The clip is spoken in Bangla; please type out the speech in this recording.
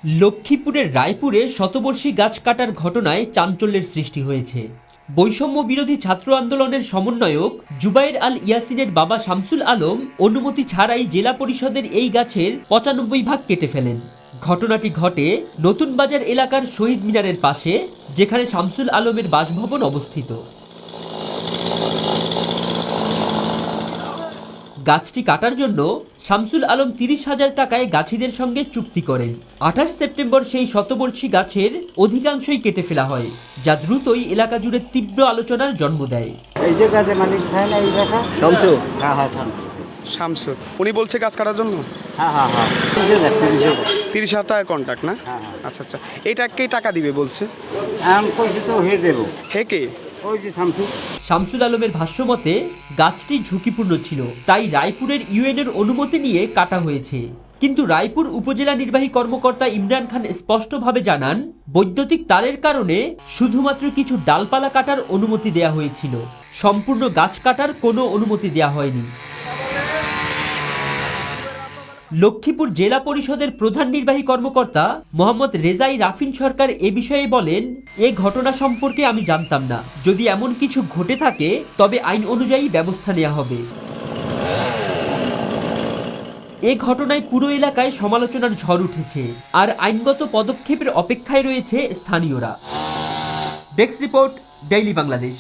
লক্ষ্মীপুরের রায়পুরে শতবর্ষী গাছ কাটার ঘটনায় চাঞ্চল্যের সৃষ্টি হয়েছে। বৈষম্য বিরোধী ছাত্র আন্দোলনের সমন্বয়ক জুবায়ের আল ইয়াসিনের বাবা শামসুল আলম অনুমতি ছাড়াই জেলা পরিষদের এই গাছের ৯৫ ভাগ কেটে ফেলেন। ঘটনাটি ঘটে নতুন বাজার এলাকার শহীদ মিনারের পাশে, যেখানে শামসুল আলমের বাসভবন অবস্থিত। গাছটি কাটার জন্য শামসুল আলম ৩০,০০০ টাকায় গাছিদের সঙ্গে চুক্তি করেন। ২৮ সেপ্টেম্বর সেই শতবর্ষী গাছের অধিকাংশই কেটে ফেলা হয়, যা দ্রুতই এলাকা জুড়ে তীব্র আলোচনার জন্ম দেয়। এই যে গাছের মালিক হয় না, এই দেখা শামসু? হ্যাঁ হ্যাঁ শামসু। শামসু উনি বলছে গাছ কাটার জন্য? হ্যাঁ হ্যাঁ হ্যাঁ ৩০,০০০ টাকা কন্ট্যাক্ট না? হ্যাঁ। আচ্ছা আচ্ছা, এইটা কে টাকা দিবে বলছে? আমি কইছি তো হে দেবো। হে কে? ওই যে শামসু। শামসুল আলমের ভাষ্যমতে গাছটি ঝুঁকিপূর্ণ ছিল, তাই রায়পুরের ইউএনের অনুমতি নিয়ে কাটা হয়েছে। কিন্তু রায়পুর উপজেলা নির্বাহী কর্মকর্তা ইমরান খান স্পষ্টভাবে জানান, বৈদ্যুতিক তারের কারণে শুধুমাত্র কিছু ডালপালা কাটার অনুমতি দেয়া হয়েছিল, সম্পূর্ণ গাছ কাটার কোনো অনুমতি দেয়া হয়নি। লক্ষ্মীপুর জেলা পরিষদের প্রধান নির্বাহী কর্মকর্তা মোহাম্মদ রেজাই রাফিন সরকার এ বিষয়ে বলেন, এ ঘটনা সম্পর্কে আমি জানতাম না। যদি এমন কিছু ঘটে থাকে তবে আইন অনুযায়ী ব্যবস্থা নেওয়া হবে। এ ঘটনায় পুরো এলাকায় সমালোচনার ঝড় উঠেছে, আর আইনগত পদক্ষেপের অপেক্ষায় রয়েছে স্থানীয়রা। Desk report, daily Bangladesh.